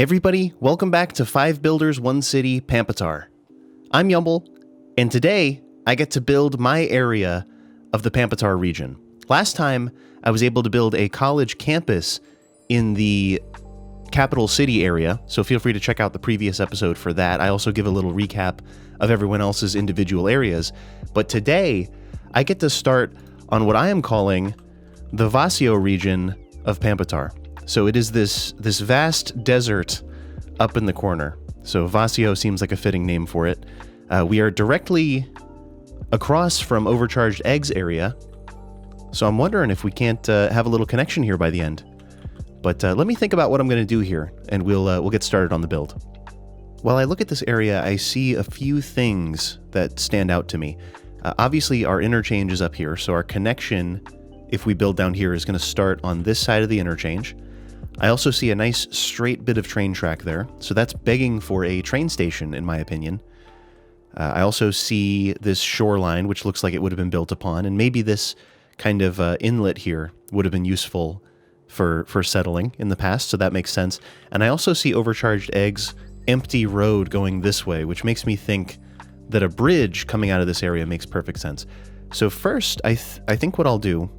Everybody, welcome back to 5 Builders, 1 City, Pampatar. I'm Yumble, and today I get to build my area of the Pampatar region. Last time, I was able to build a college campus in the capital city area, so feel free to check out the previous episode for that. I also give a little recap of everyone else's individual areas. But today, I get to start on what I am calling the Vacio region of Pampatar. So it is this vast desert up in the corner. So Vacio seems like a fitting name for it. We are directly across from Overcharged Eggs area. So I'm wondering if we can't have a little connection here by the end. But let me think about what I'm going to do here, and we'll get started on the build. While I look at this area, I see a few things that stand out to me. Obviously, our interchange is up here, so our connection, if we build down here, is going to start on this side of the interchange. I also see a nice straight bit of train track there, so that's begging for a train station, in my opinion. I also see this shoreline, which looks like it would have been built upon, and maybe this kind of inlet here would have been useful for settling in the past, so that makes sense. And I also see Overcharged Eggs, empty road going this way, which makes me think that a bridge coming out of this area makes perfect sense. So first, I think what I'll do,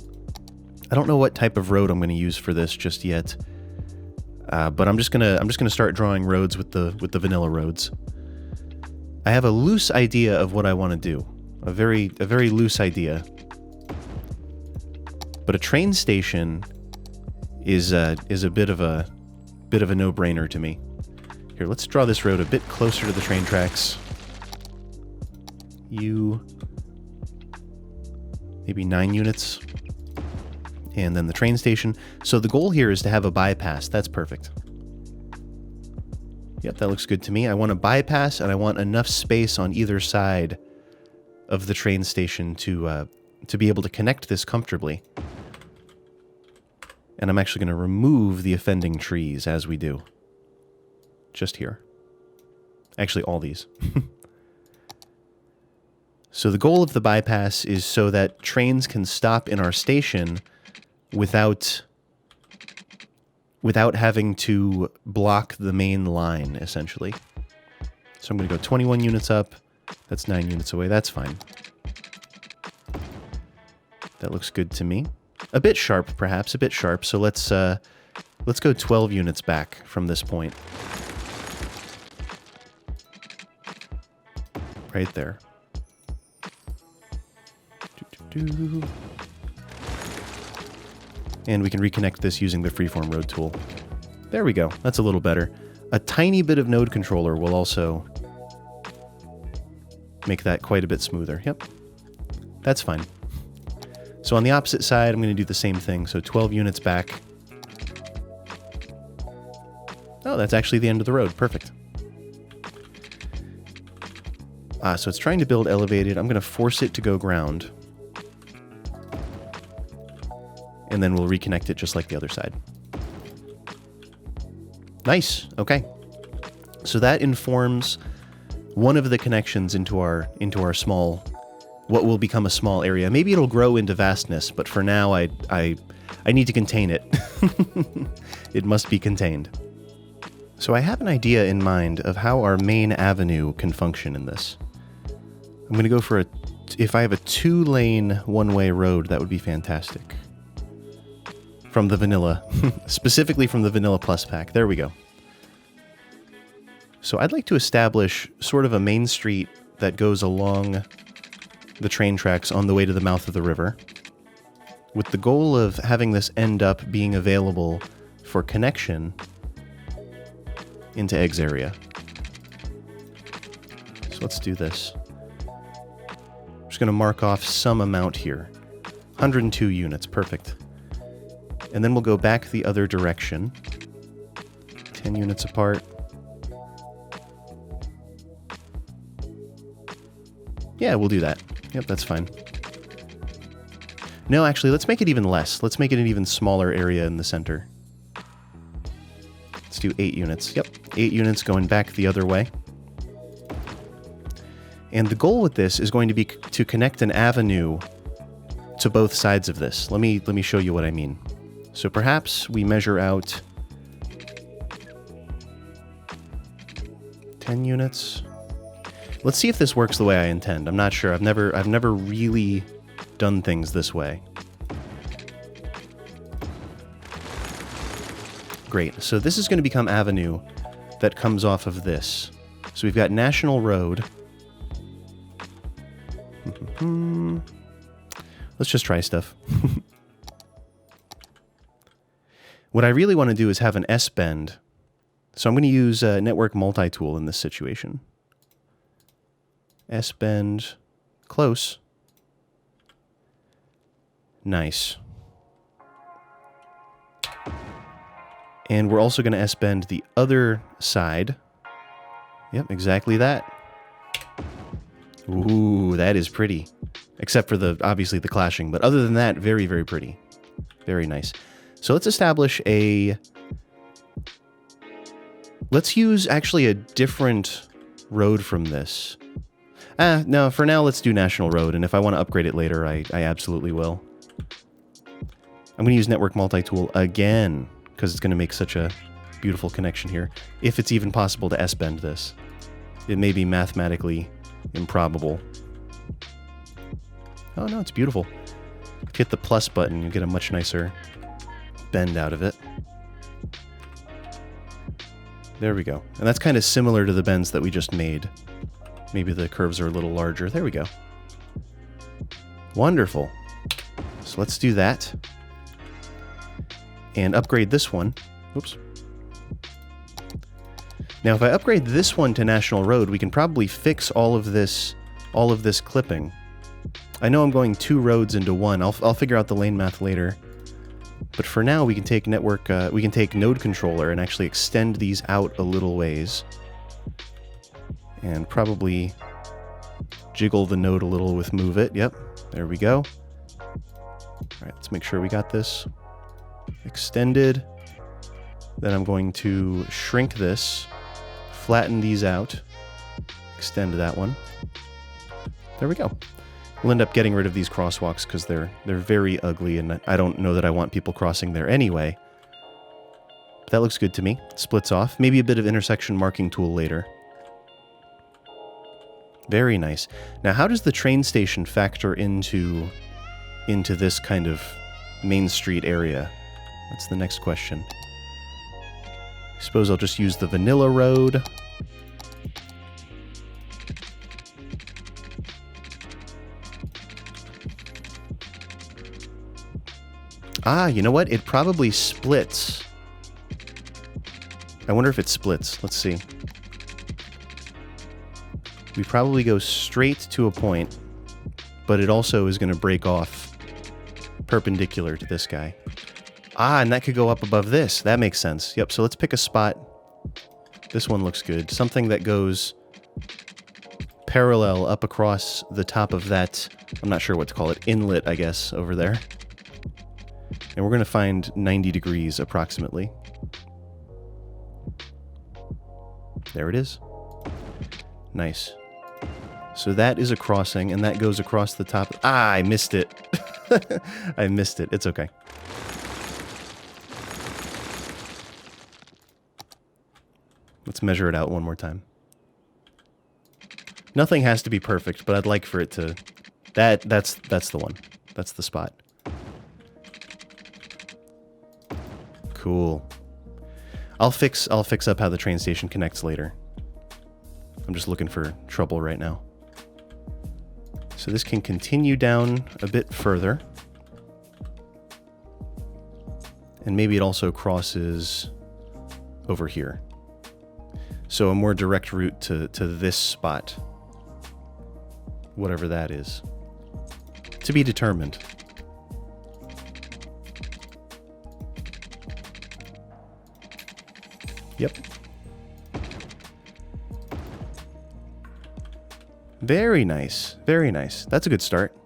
I don't know what type of road I'm going to use for this just yet. But I'm just gonna start drawing roads with the vanilla roads. I have a loose idea of what I want to do, a very loose idea. But a train station is a bit of a no-brainer to me. Here, let's draw this road a bit closer to the train tracks. Maybe 9 units. And then the train station. So the goal here is to have a bypass. That's perfect. Yep, that looks good to me. I want a bypass, and I want enough space on either side of the train station to be able to connect this comfortably. And I'm actually going to remove the offending trees as we do. Just here. Actually, all these. So the goal of the bypass is so that trains can stop in our station without having to block the main line, essentially. So I'm going to go 21 units up. That's 9 units away. That's fine. That looks good to me. A bit sharp, perhaps. A bit sharp. So let's go 12 units back from this point. Right there. And we can reconnect this using the freeform road tool. There we go. That's a little better. A tiny bit of node controller will also make that quite a bit smoother. Yep. That's fine. So on the opposite side, I'm going to do the same thing. So 12 units back. Oh, that's actually the end of the road. Perfect. So it's trying to build elevated. I'm going to force it to go ground. And then we'll reconnect it just like the other side. Nice. Okay. So that informs one of the connections into our small, what will become a small area. Maybe it'll grow into vastness, but for now I need to contain it. It must be contained. So I have an idea in mind of how our main avenue can function in this. I'm going to go for if I have a 2-lane one-way road, that would be fantastic. From the vanilla, specifically from the Vanilla Plus pack. There we go. So I'd like to establish sort of a main street that goes along the train tracks on the way to the mouth of the river, with the goal of having this end up being available for connection into Eggs area. So let's do this. I'm just going to mark off some amount here. 102 units, perfect. And then we'll go back the other direction. 10 units apart. Yeah, we'll do that. Yep, that's fine. No, actually, let's make it even less. Let's make it an even smaller area in the center. Let's do 8 units. Yep, 8 units going back the other way. And the goal with this is going to be to connect an avenue to both sides of this. Let me show you what I mean. So perhaps we measure out 10 units. Let's see if this works the way I intend. I'm not sure. I've never really done things this way. Great. So this is going to become avenue that comes off of this. So we've got National Road. Let's just try stuff. What I really want to do is have an S-bend. So I'm going to use Network Multi-Tool in this situation. S-bend. Close. Nice. And we're also going to S-bend the other side. Yep, exactly that. Ooh, that is pretty. Except for obviously the clashing. But other than that, very, very pretty. Very nice. So let's establish a... Let's use actually a different road from this. No, for now let's do National Road. And if I want to upgrade it later, I absolutely will. I'm going to use Network Multi-Tool again, because it's going to make such a beautiful connection here. If it's even possible to S-bend this. It may be mathematically improbable. Oh no, it's beautiful. If you hit the plus button, you get a much nicer bend out of it. There we go. And that's kind of similar to the bends that we just made. Maybe the curves are a little larger. There we go. Wonderful. So let's do that. And upgrade this one. Oops. Now if I upgrade this one to National Road, we can probably fix all of this clipping. I know I'm going 2 roads into one. I'll figure out the lane math later. But for now, we can take Node Controller and actually extend these out a little ways. And probably jiggle the node a little with Move It. Yep, there we go. Alright, let's make sure we got this extended. Then I'm going to shrink this, flatten these out, extend that one. There we go. We'll end up getting rid of these crosswalks because they're very ugly, and I don't know that I want people crossing there anyway. But that looks good to me. Splits off. Maybe a bit of intersection marking tool later. Very nice. Now, how does the train station factor into this kind of Main Street area? That's the next question. I suppose I'll just use the vanilla road. Ah, you know what? It probably splits. I wonder if it splits. Let's see. We probably go straight to a point, but it also is going to break off perpendicular to this guy. Ah, and that could go up above this. That makes sense. Yep, so let's pick a spot. This one looks good. Something that goes parallel up across the top of that, I'm not sure what to call it, inlet, I guess, over there. And we're going to find 90 degrees approximately. There it is. Nice. So that is a crossing, and that goes across the top. Ah, I missed it. I missed it. It's okay. Let's measure it out one more time. Nothing has to be perfect, but I'd like for it to... That's the one. That's the spot. Cool. I'll fix up how the train station connects later. I'm just looking for trouble right now. So this can continue down a bit further. And maybe it also crosses over here. So a more direct route to this spot. Whatever that is. To be determined. Yep. Very nice. Very nice. That's a good start.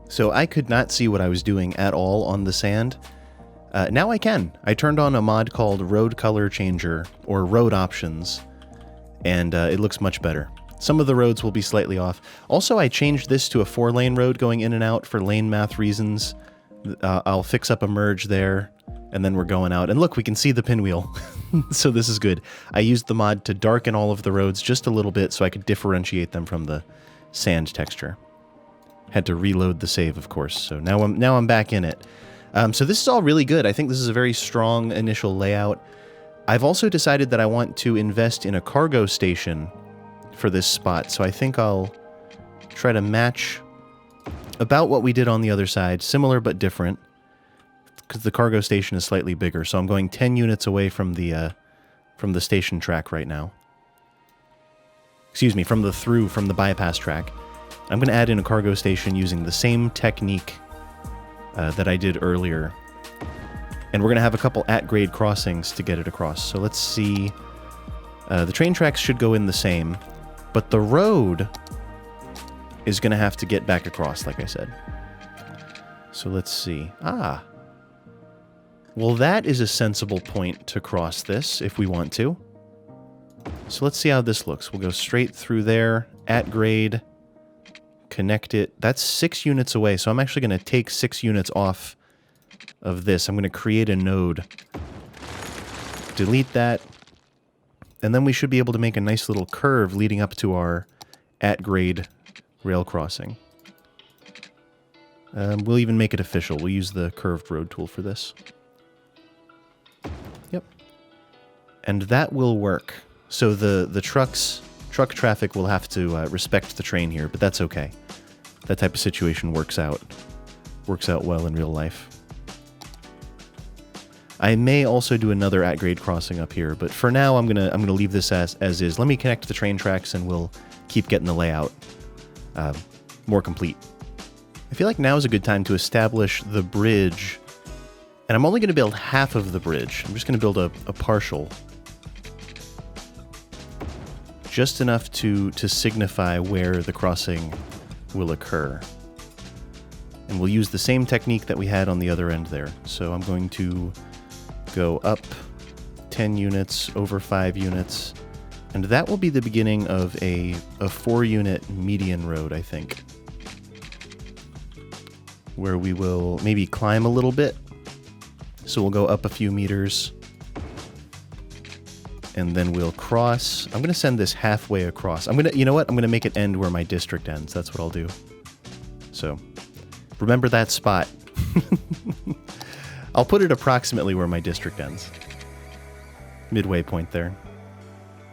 So I could not see what I was doing at all on the sand. Now I can. I turned on a mod called Road Color Changer, or Road Options, and it looks much better. Some of the roads will be slightly off. Also, I changed this to a 4-lane road going in and out for lane math reasons. I'll fix up a merge there, and then we're going out. And look, we can see the pinwheel. So this is good. I used the mod to darken all of the roads just a little bit so I could differentiate them from the sand texture. Had to reload the save, of course, so now I'm back in it. So this is all really good. I think this is a very strong initial layout. I've also decided that I want to invest in a cargo station for this spot, so I think I'll try to match about what we did on the other side, similar but different, because the cargo station is slightly bigger, so I'm going 10 units away from the station track right now. Excuse me, from the bypass track. I'm going to add in a cargo station using the same technique that I did earlier. And we're going to have a couple at-grade crossings to get it across. So let's see. The train tracks should go in the same, but the road is going to have to get back across, like I said. So let's see. Ah. Well, that is a sensible point to cross this, if we want to. So let's see how this looks. We'll go straight through there, at grade, connect it. That's 6 units away, so I'm actually going to take 6 units off of this. I'm going to create a node. Delete that. And then we should be able to make a nice little curve leading up to our at-grade rail crossing. We'll even make it official. We'll use the curved road tool for this. Yep. And that will work. So the truck traffic will have to respect the train here, but that's okay. That type of situation works out well in real life. I may also do another at-grade crossing up here, but for now I'm gonna leave this as is. Let me connect the train tracks and we'll keep getting the layout more complete. I feel like now is a good time to establish the bridge, and I'm only going to build half of the bridge. I'm just going to build a partial. Just enough to signify where the crossing will occur. And we'll use the same technique that we had on the other end there. So I'm going to go up 10 units, over 5 units, and that will be the beginning of a 4-unit median road, I think. Where we will maybe climb a little bit. So we'll go up a few meters. And then we'll cross. I'm going to send this halfway across. You know what? I'm going to make it end where my district ends. That's what I'll do. So, remember that spot. I'll put it approximately where my district ends. Midway point there.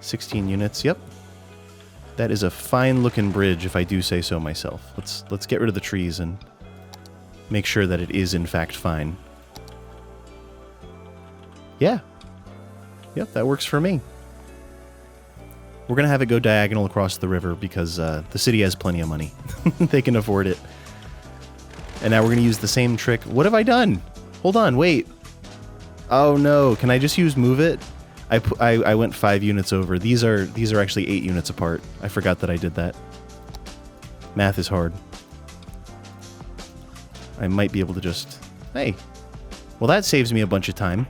16 units, yep. That is a fine-looking bridge, if I do say so myself. Let's get rid of the trees and make sure that it is, in fact, fine. Yeah. Yep, that works for me. We're going to have it go diagonal across the river because the city has plenty of money. They can afford it. And now we're going to use the same trick. What have I done? Hold on, wait. Oh no, can I just use move it? I went 5 units over. These are actually 8 units apart. I forgot that I did that. Math is hard. I might be able to just... Hey. Well, that saves me a bunch of time.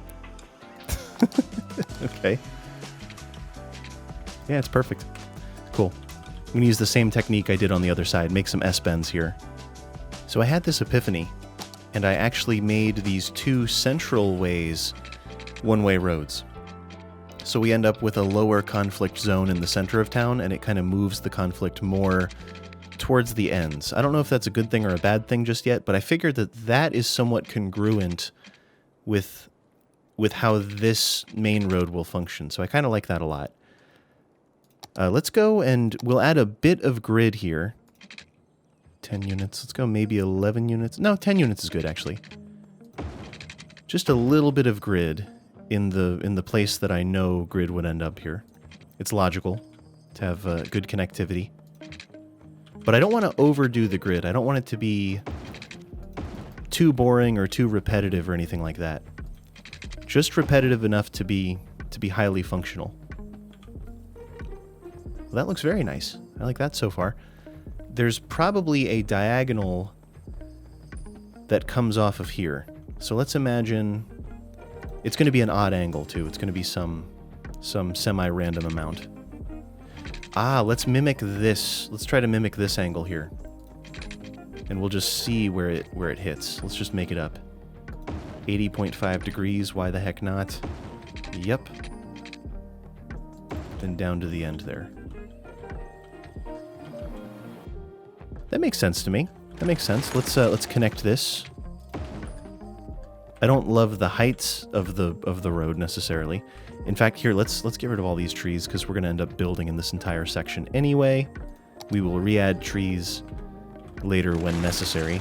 Okay. Yeah, it's perfect. Cool. I'm going to use the same technique I did on the other side. Make some S-bends here. So I had this epiphany, and I actually made these 2 central ways one-way roads. So we end up with a lower conflict zone in the center of town, and it kind of moves the conflict more towards the ends. I don't know if that's a good thing or a bad thing just yet, but I figured that that is somewhat congruent with how this main road will function. So I kind of like that a lot. Let's go and we'll add a bit of grid here. 10 units. Let's go maybe 11 units. No, 10 units is good, actually. Just a little bit of grid in the place that I know grid would end up here. It's logical to have good connectivity. But I don't want to overdo the grid. I don't want it to be too boring or too repetitive or anything like that. Just repetitive enough to be highly functional. Well, that looks very nice. I like that so far. There's probably a diagonal that comes off of here. So let's imagine it's going to be an odd angle too. It's going to be some semi-random amount. Ah, let's mimic this. Let's try to mimic this angle here. And we'll just see where it hits. Let's just make it up. 80.5 degrees, why the heck not? Yep. and down to the end there. That makes sense to me. That makes sense. Let's connect this. I don't love the heights of the road necessarily. In fact, here let's get rid of all these trees because we're going to end up building in this entire section anyway. We will re-add trees later when necessary.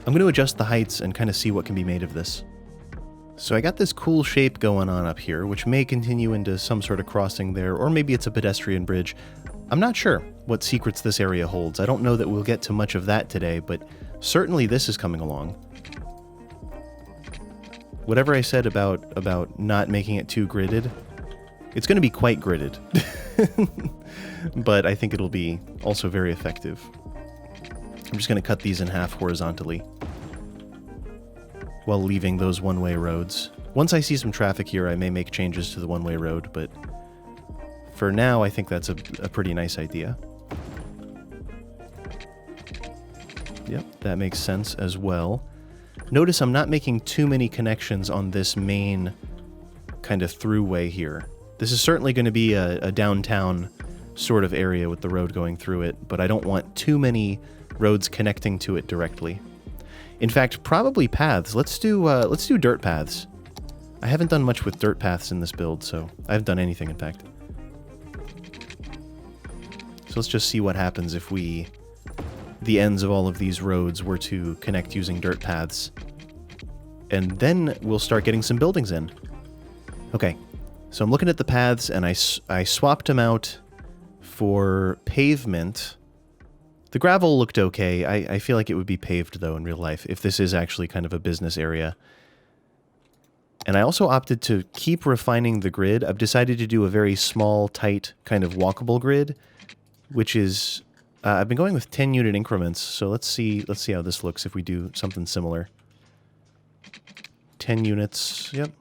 I'm going to adjust the heights and kind of see what can be made of this. So I got this cool shape going on up here, which may continue into some sort of crossing there, or maybe it's a pedestrian bridge. I'm not sure what secrets this area holds. I don't know that we'll get to much of that today, but certainly this is coming along. Whatever I said about not making it too gridded, it's going to be quite gridded. But I think it'll be also very effective. I'm just going to cut these in half horizontally while leaving those one-way roads. Once I see some traffic here, I may make changes to the one-way road, but for now, I think that's a pretty nice idea. Yep, that makes sense as well. Notice I'm not making too many connections on this main kind of throughway here. This is certainly going to be a downtown sort of area with the road going through it, but I don't want too many roads connecting to it directly. In fact, probably paths. Let's do dirt paths. I haven't done much with dirt paths in this build, so I haven't done anything, in fact. So let's just see what happens if the ends of all of these roads were to connect using dirt paths. And then we'll start getting some buildings in. Okay, so I'm looking at the paths, and I swapped them out for pavement. The gravel looked okay. I feel like it would be paved, though, in real life, if this is actually kind of a business area. And I also opted to keep refining the grid. I've decided to do a very small, tight, kind of walkable grid, which is... I've been going with 10-unit increments, so let's see how this looks if we do something similar. 10 units, yep.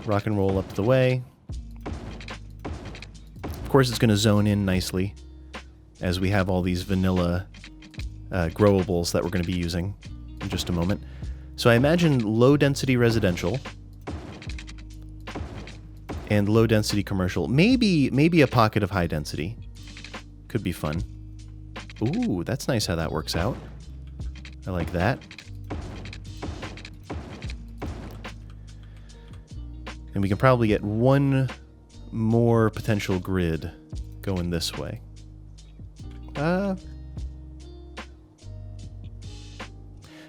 Rock and roll up the way. Of course, it's going to zone in nicely, as we have all these vanilla growables that we're going to be using in just a moment. So I imagine low-density residential and low-density commercial. Maybe a pocket of high-density. Could be fun. Ooh, that's nice how that works out. I like that. And we can probably get one more potential grid going this way.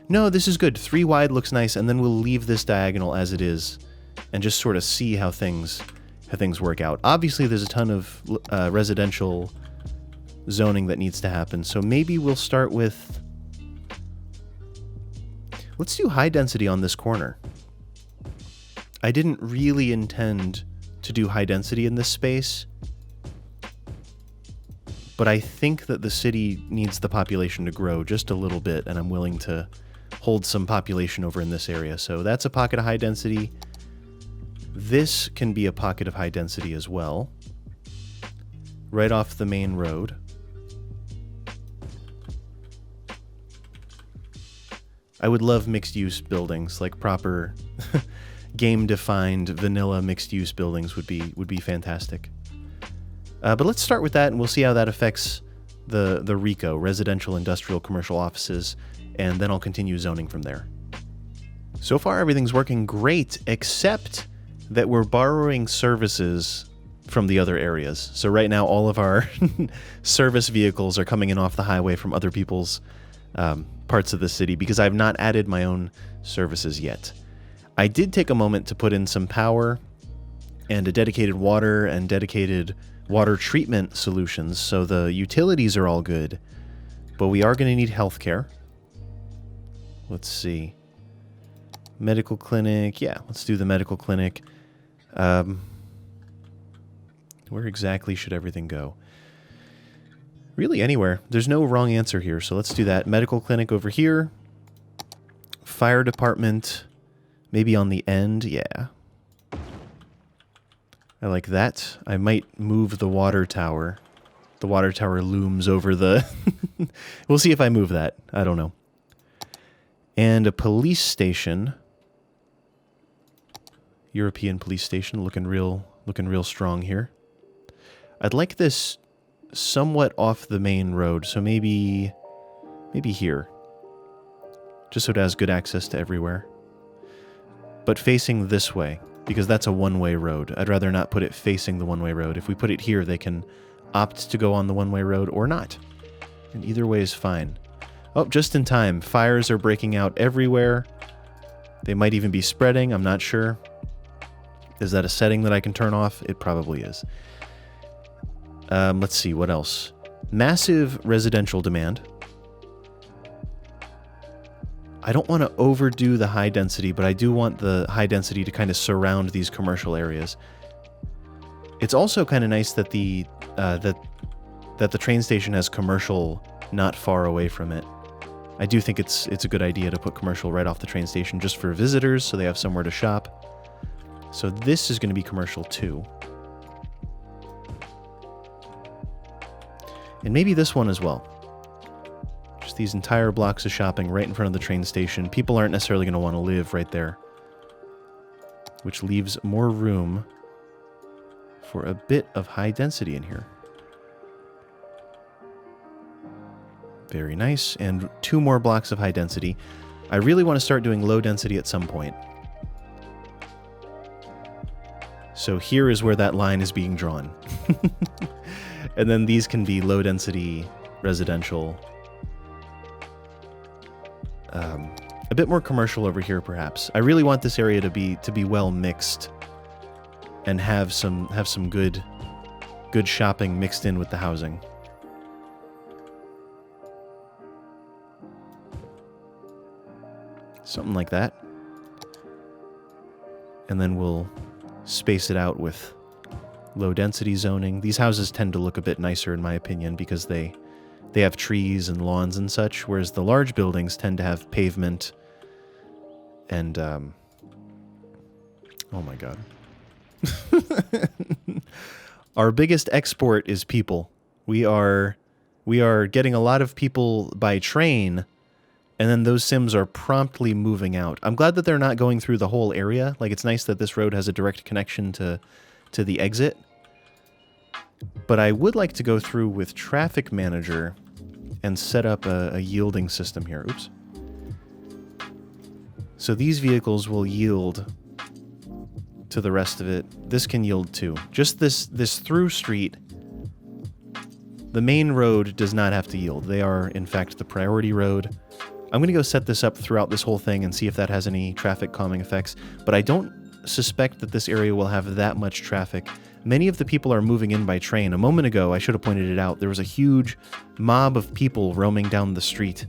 No, this is good. 3 wide looks nice, and then we'll leave this diagonal as it is and just sort of see how things work out. Obviously, there's a ton of residential zoning that needs to happen, so maybe we'll start with... Let's do high density on this corner. I didn't really intend to do high density in this space, but I think that the city needs the population to grow just a little bit, and I'm willing to hold some population over in this area. So that's a pocket of high density. This can be a pocket of high density as well, right off the main road. I would love mixed-use buildings, like proper game-defined vanilla mixed-use buildings would be fantastic. But let's start with that, and we'll see how that affects the RICO, residential, industrial, commercial offices, and then I'll continue zoning from there. So far, everything's working great, except that we're borrowing services from the other areas. So right now, all of our service vehicles are coming in off the highway from other people's parts of the city because I've not added my own services yet. I did take a moment to put in some power and a dedicated water and dedicated water treatment solutions, so the utilities are all good, but we are going to need healthcare. Let's see. Medical clinic. Yeah, let's do the medical clinic. Where exactly should everything go? Really anywhere. There's no wrong answer here, so let's do that. Medical clinic over here. Fire department, maybe on the end. Yeah. I like that. I might move the water tower. The water tower looms over the... We'll see if I move that. I don't know. And a police station. European police station looking real looking real strong here. I'd like this somewhat off the main road, so maybe here. Just so it has good access to everywhere. But facing this way, because that's a one-way road. I'd rather not put it facing the one-way road. If we put it here, they can opt to go on the one-way road or not. And either way is fine. Oh, just in time. Fires are breaking out everywhere. They might even be spreading, I'm not sure. Is that a setting that I can turn off? It probably is. Let's see, what else? Massive residential demand. I don't want to overdo the high density, but I do want the high density to kind of surround these commercial areas. It's also kind of nice that the train station has commercial not far away from it. I do think it's a good idea to put commercial right off the train station just for visitors, so they have somewhere to shop. So this is going to be commercial too. And maybe this one as well. Just these entire blocks of shopping right in front of the train station. People aren't necessarily going to want to live right there. Which leaves more room for a bit of high density in here. Very nice. And 2 more blocks of high density. I really want to start doing low density at some point. So here is where that line is being drawn. And then these can be low density residential. A bit more commercial over here, perhaps. I really want this area to be well mixed and have some good shopping mixed in with the housing. Something like that. And then we'll space it out with low density zoning. These houses tend to look a bit nicer in my opinion because they have trees and lawns and such, whereas the large buildings tend to have pavement and oh my god. Our biggest export is people. We are getting a lot of people by train, and then those Sims are promptly moving out. I'm glad that they're not going through the whole area. Like, it's nice that this road has a direct connection to the exit. But I would like to go through with Traffic Manager and set up a yielding system here. Oops. So these vehicles will yield to the rest of it. This can yield too. Just this through street, the main road does not have to yield. They are, in fact, the priority road. I'm going to go set this up throughout this whole thing and see if that has any traffic calming effects. But I don't suspect that this area will have that much traffic. Many of the people are moving in by train. A moment ago, I should have pointed it out, there was a huge mob of people roaming down the street.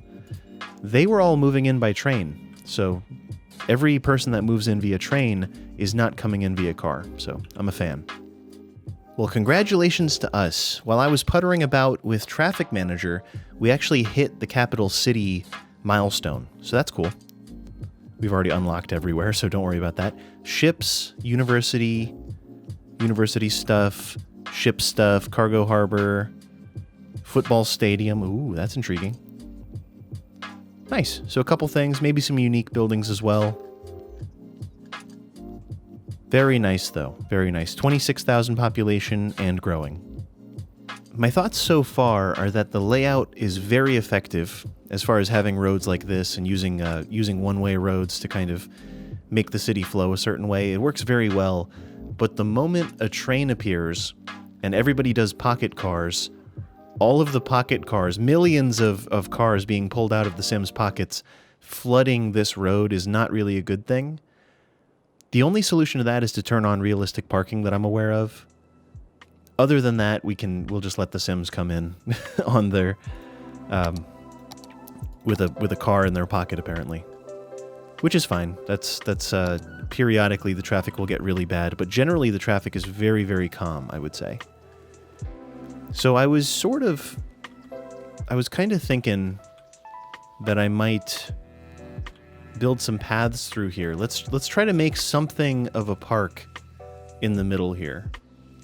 They were all moving in by train. So every person that moves in via train is not coming in via car. So I'm a fan. Well, congratulations to us. While I was puttering about with Traffic Manager, we actually hit the capital city milestone. So that's cool. We've already unlocked everywhere, so don't worry about that. Ships, university stuff, ship stuff, cargo harbor, football stadium. Ooh, that's intriguing. Nice. So a couple things, maybe some unique buildings as well. Very nice, though. Very nice. 26,000 population and growing. My thoughts so far are that the layout is very effective as far as having roads like this and using one-way roads to kind of make the city flow a certain way. It works very well. But the moment a train appears and everybody does pocket cars, all of the pocket cars, millions of cars being pulled out of the Sims pockets, flooding this road is not really a good thing. The only solution to that is to turn on realistic parking that I'm aware of. Other than that, we'll just let the Sims come in on their with a car in their pocket apparently. Which is fine. That's periodically the traffic will get really bad, but generally the traffic is very, very calm, I would say. So I was kind of thinking that I might build some paths through here. Let's try to make something of a park in the middle here.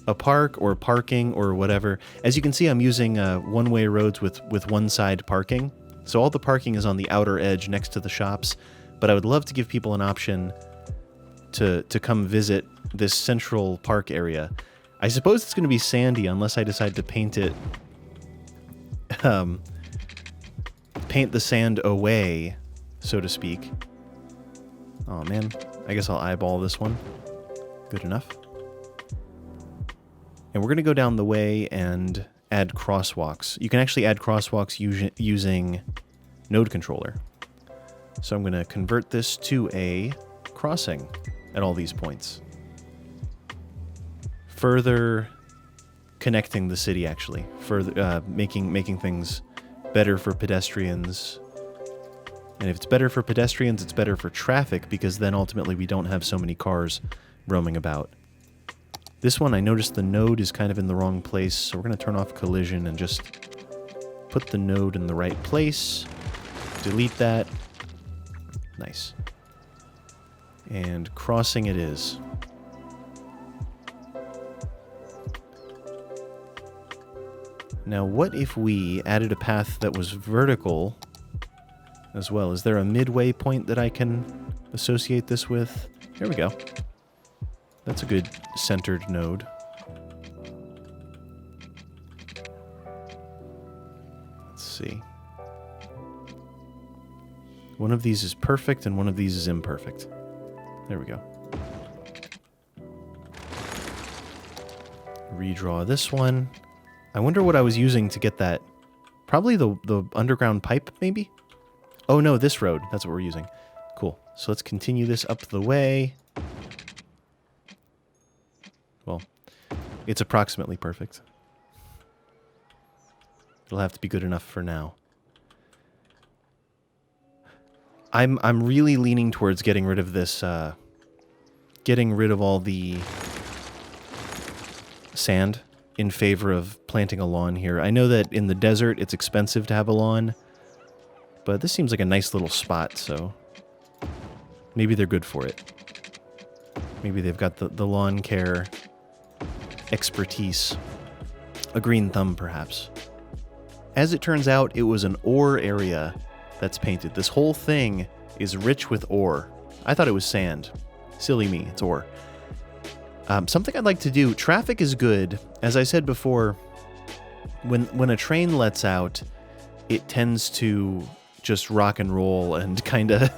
A park or parking or whatever. As you can see, I'm using one-way roads with one-side parking. So all the parking is on the outer edge next to the shops. But I would love to give people an option to come visit this Central Park area. I suppose it's going to be sandy unless I decide to paint it, paint the sand away, so to speak. Oh man, I guess I'll eyeball this one. Good enough. And we're going to go down the way and add crosswalks. You can actually add crosswalks using node controller. So I'm going to convert this to a crossing at all these points. Further connecting the city, actually. Further making things better for pedestrians. And if it's better for pedestrians, it's better for traffic, because then ultimately we don't have so many cars roaming about. This one, I noticed the node is kind of in the wrong place, so we're going to turn off collision and just put the node in the right place. Delete that. Nice. And crossing it is. Now, what if we added a path that was vertical as well? Is there a midway point that I can associate this with? Here we go. That's a good centered node. Let's see. One of these is perfect and one of these is imperfect. There we go. Redraw this one. I wonder what I was using to get that. Probably the underground pipe, maybe? Oh no, this road. That's what we're using. Cool. So let's continue this up the way. Well, it's approximately perfect. It'll have to be good enough for now. I'm really leaning towards getting rid of this, getting rid of all the sand in favor of planting a lawn here. I know that in the desert it's expensive to have a lawn, but this seems like a nice little spot, so maybe they're good for it. Maybe they've got the lawn care expertise. A green thumb, perhaps. As it turns out, it was an ore area that's painted. This whole thing is rich with ore. I thought it was sand. Silly me, it's ore. Something I'd like to do, traffic is good. As I said before, when a train lets out, it tends to just rock and roll and kind of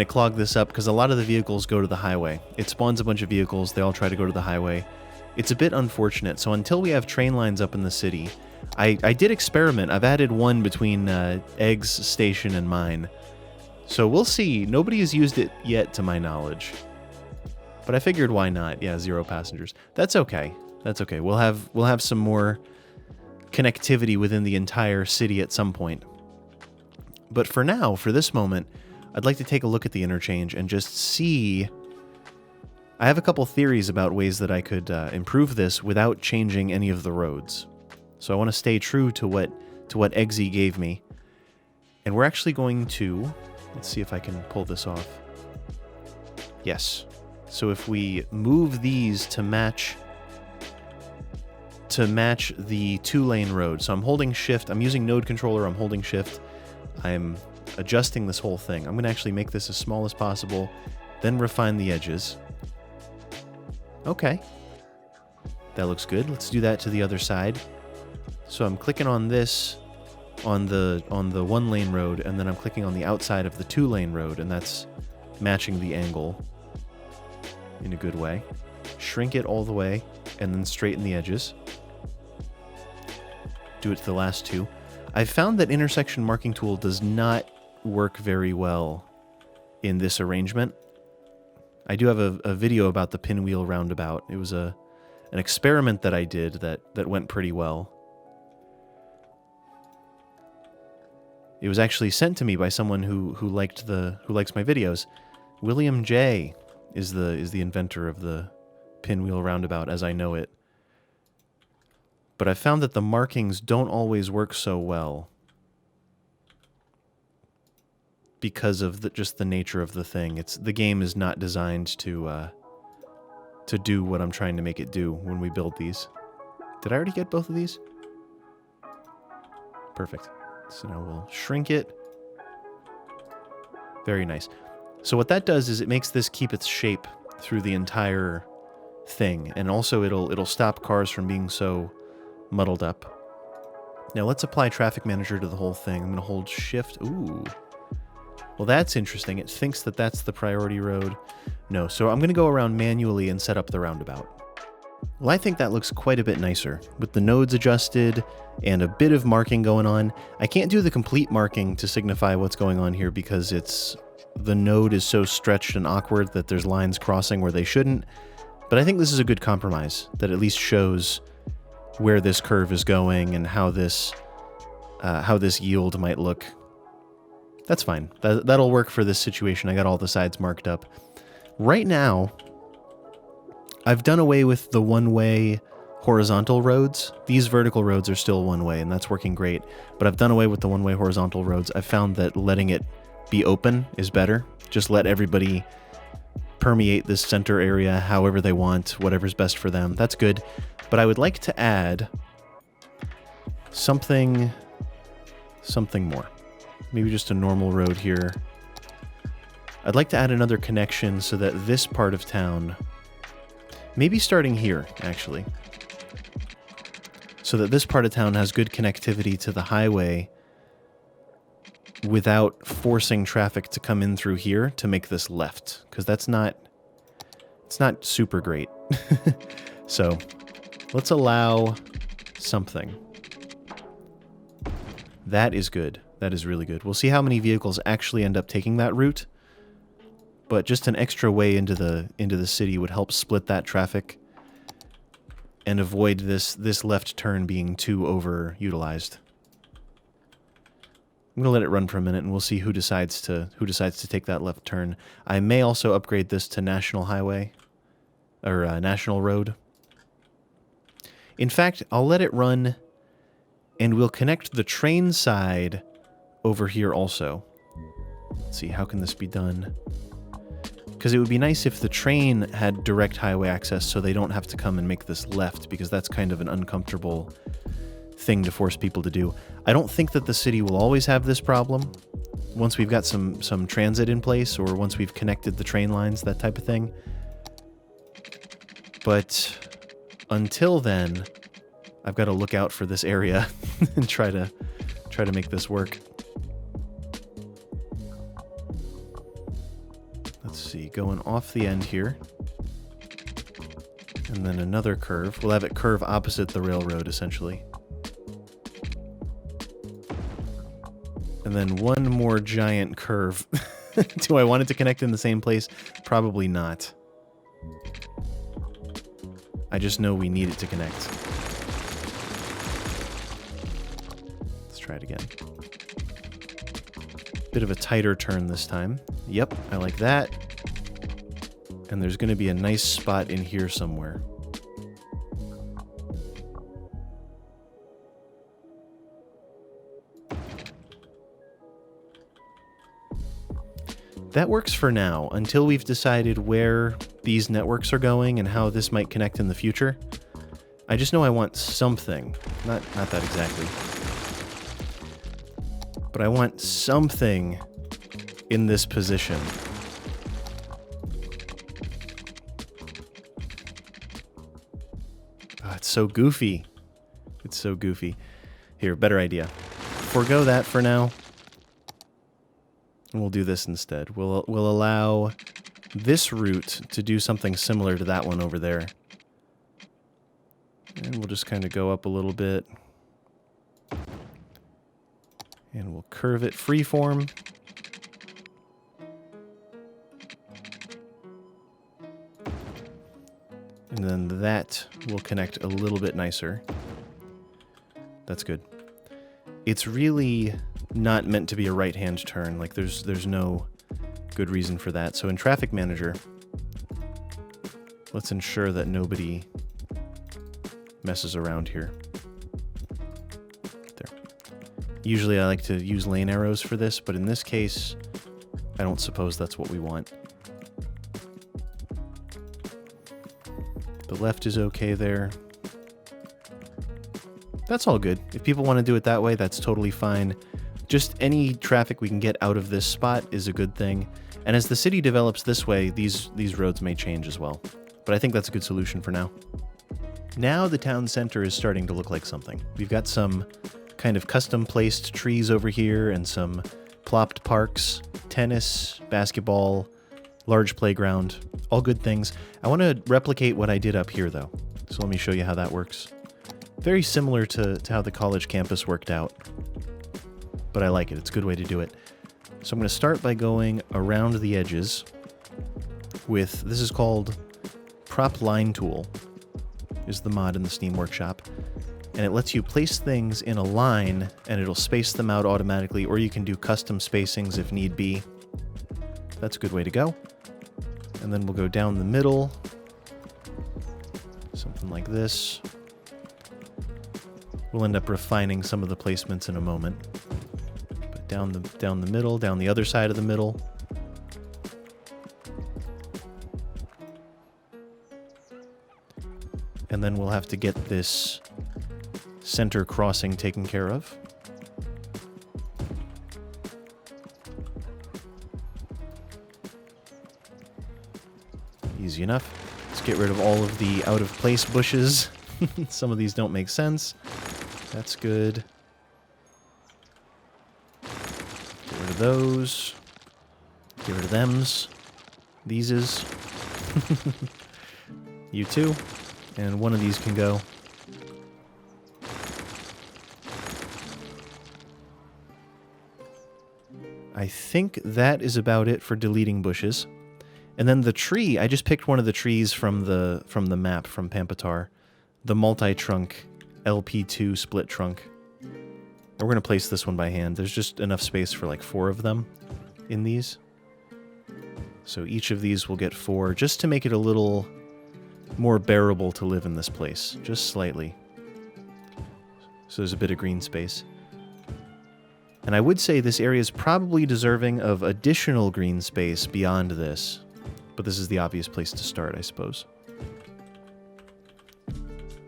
clog this up, because a lot of the vehicles go to the highway. It spawns a bunch of vehicles, they all try to go to the highway. It's a bit unfortunate, so until we have train lines up in the city, I did experiment. I've added one between Egg's station and mine. So we'll see. Nobody has used it yet, to my knowledge. But I figured, why not? Yeah, 0 passengers. That's okay. That's okay. We'll have some more connectivity within the entire city at some point. But for now, for this moment, I'd like to take a look at the interchange and just see. I have a couple theories about ways that I could improve this without changing any of the roads. So I want to stay true to what Eggsy gave me. And we're actually going to, let's see if I can pull this off. Yes. So if we move these to match the 2-lane road. So I'm holding shift, I'm using node controller, I'm holding shift. I'm adjusting this whole thing. I'm going to actually make this as small as possible, then refine the edges. Okay. That looks good. Let's do that to the other side. So I'm clicking on this on the 1-lane road, and then I'm clicking on the outside of the 2-lane road, and that's matching the angle in a good way. Shrink it all the way, and then straighten the edges. Do it to the last two. I've found that intersection marking tool does not work very well in this arrangement. I do have a video about the Pinwheel roundabout. It was an experiment that I did that went pretty well. It was actually sent to me by someone who likes my videos. William J. is the inventor of the Pinwheel roundabout as I know it. But I found that the markings don't always work so well because of just the nature of the thing. The game is not designed to do what I'm trying to make it do when we build these. Did I already get both of these? Perfect. So now we'll shrink it. Very nice. So what that does is it makes this keep its shape through the entire thing, and also it'll stop cars from being so muddled up. Now let's apply traffic manager to the whole thing. I'm going to hold shift. Ooh. Well, that's interesting. It thinks that that's the priority road. No, so I'm going to go around manually and set up the roundabout. Well, I think that looks quite a bit nicer, with the nodes adjusted and a bit of marking going on. I can't do the complete marking to signify what's going on here because the node is so stretched and awkward that there's lines crossing where they shouldn't. But I think this is a good compromise that at least shows where this curve is going and how this yield might look. That's fine. That'll work for this situation. I got all the sides marked up. Right now, I've done away with the one-way horizontal roads. These vertical roads are still one-way, and that's working great. But I've done away with the one-way horizontal roads. I've found that letting it be open is better. Just let everybody permeate this center area however they want, whatever's best for them. That's good. But I would like to add something more. Maybe just a normal road here. I'd like to add another connection so that this part of town, maybe starting here, actually, so that this part of town has good connectivity to the highway without forcing traffic to come in through here to make this left, because it's not super great. So let's allow something. That is good. That is really good. We'll see how many vehicles actually end up taking that route, but just an extra way into the city would help split that traffic and avoid this left turn being too overutilized. I'm gonna let it run for a minute, and we'll see who decides to take that left turn. I may also upgrade this to National Highway or National Road. In fact, I'll let it run, and we'll connect the train side over here also. Let's see, how can this be done? Because it would be nice if the train had direct highway access so they don't have to come and make this left, because that's kind of an uncomfortable thing to force people to do. I don't think that the city will always have this problem once we've got some transit in place, or once we've connected the train lines, that type of thing. But until then, I've got to look out for this area and try to make this work. Let's see, going off the end here. And then another curve. We'll have it curve opposite the railroad, essentially. And then one more giant curve. Do I want it to connect in the same place? Probably not. I just know we need it to connect. Let's try it again. Bit of a tighter turn this time. Yep, I like that. And there's going to be a nice spot in here somewhere. That works for now, until we've decided where these networks are going and how this might connect in the future. I just know I want something. Not that exactly. But I want something in this position. Oh, it's so goofy. It's so goofy. Here, better idea. Forgo that for now. And we'll do this instead. We'll allow this route to do something similar to that one over there. And we'll just kind of go up a little bit. And we'll curve it freeform. And then that will connect a little bit nicer. That's good. It's really not meant to be a right-hand turn. Like, there's no good reason for that. So in Traffic Manager, let's ensure that nobody messes around here. There. Usually I like to use lane arrows for this, but in this case, I don't suppose that's what we want. The left is okay there. That's all good. If people want to do it that way, that's totally fine. Just any traffic we can get out of this spot is a good thing. And as the city develops this way, these roads may change as well. But I think that's a good solution for now. Now the town center is starting to look like something. We've got some kind of custom-placed trees over here and some plopped parks, tennis, basketball, large playground, all good things. I want to replicate what I did up here, though. So let me show you how that works. Very similar to how the college campus worked out. But I like it. It's a good way to do it. So I'm going to start by going around the edges with, this is called Prop Line Tool, is the mod in the Steam Workshop. And it lets you place things in a line, and it'll space them out automatically, or you can do custom spacings if need be. That's a good way to go. And then we'll go down the middle, something like this. We'll end up refining some of the placements in a moment. But down the middle, down the other side of the middle. And then we'll have to get this center crossing taken care of. Easy enough. Let's get rid of all of the out-of-place bushes. Some of these don't make sense. That's good. Get rid of those. Get rid of thems. Theses. You too. And one of these can go. I think that is about it for deleting bushes. And then the tree, I just picked one of the trees from the map from Pampatar. The multi-trunk LP2 split trunk. And we're going to place this one by hand. There's just enough space for like 4 of them in these. So each of these will get 4, just to make it a little more bearable to live in this place. Just slightly. So there's a bit of green space. And I would say this area is probably deserving of additional green space beyond this. But this is the obvious place to start, I suppose.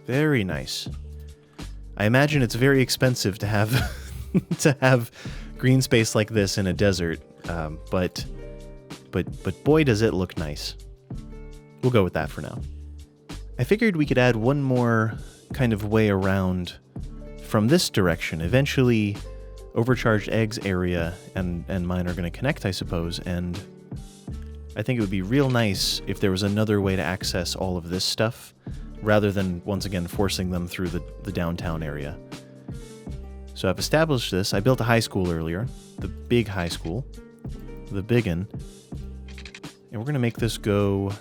Very nice. I imagine it's very expensive to have to have green space like this in a desert, but boy does it look nice. We'll go with that for now. I figured we could add one more kind of way around from this direction. Eventually, Overcharged Eggs area and mine are going to connect, I suppose, and I think it would be real nice if there was another way to access all of this stuff, rather than, once again, forcing them through the downtown area. So I've established this. I built a high school earlier, the big high school, the biggin, and we're going to make this go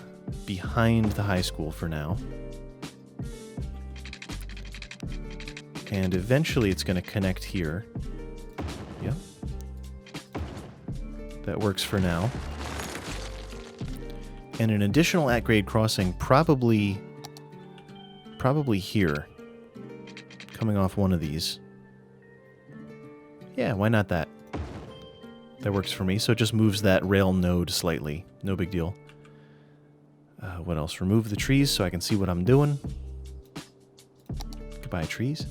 behind the high school for now. And eventually it's going to connect here. Yep. That works for now. And an additional at-grade crossing probably here. Coming off one of these. Yeah, why not that? That works for me. So it just moves that rail node slightly. No big deal. What else? Remove the trees so I can see what I'm doing. Goodbye, trees.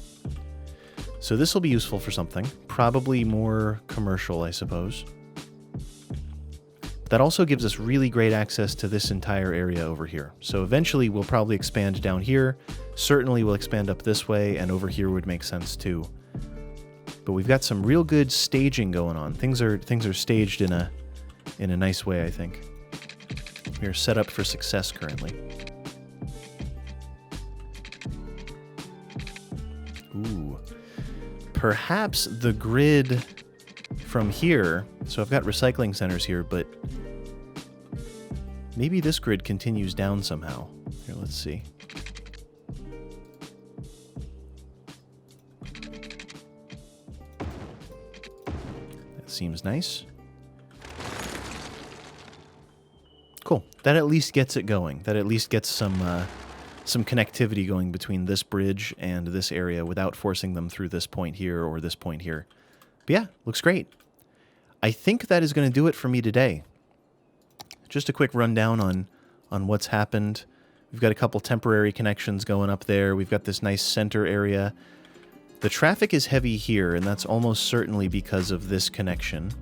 So this will be useful for something. Probably more commercial, I suppose. That also gives us really great access to this entire area over here. So eventually we'll probably expand down here. Certainly we'll expand up this way, and over here would make sense too. But we've got some real good staging going on. Things are staged in a nice way, I think. We are set up for success currently. Ooh. Perhaps the grid from here, so I've got recycling centers here, but maybe this grid continues down somehow. Here, let's see. That seems nice. Cool. That at least gets it going. That at least gets some connectivity going between this bridge and this area without forcing them through this point here or this point here. But yeah, looks great. I think that is going to do it for me today. Just a quick rundown on what's happened. We've got a couple temporary connections going up there. We've got this nice center area. The traffic is heavy here, and that's almost certainly because of this connection.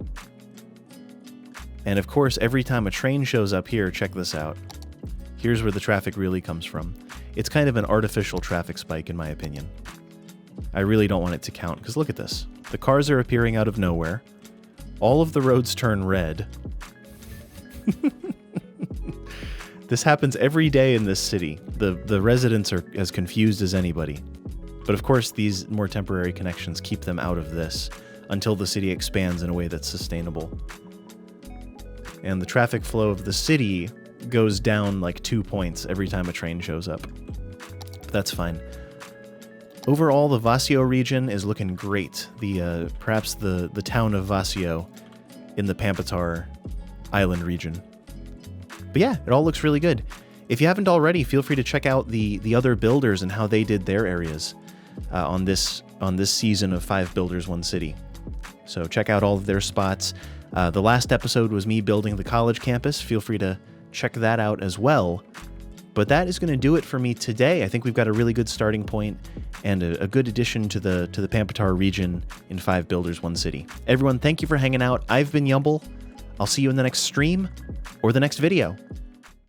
And of course, every time a train shows up here, check this out. Here's where the traffic really comes from. It's kind of an artificial traffic spike, in my opinion. I really don't want it to count, because look at this. The cars are appearing out of nowhere. All of the roads turn red. This happens every day in this city. The residents are as confused as anybody. But of course, these more temporary connections keep them out of this until the city expands in a way that's sustainable. And the traffic flow of the city goes down like 2 points every time a train shows up. But that's fine. Overall, the Vacio region is looking great. Perhaps the town of Vacio in the Pampatar Island region. But yeah, it all looks really good. If you haven't already, feel free to check out the other builders and how they did their areas on this season of 5 Builders, 1 City. So check out all of their spots. The last episode was me building the college campus. Feel free to check that out as well. But that is going to do it for me today. I think we've got a really good starting point and a good addition to the Pampatar region in 5 Builders, 1 City. Everyone, thank you for hanging out. I've been Yumble. I'll see you in the next stream or the next video.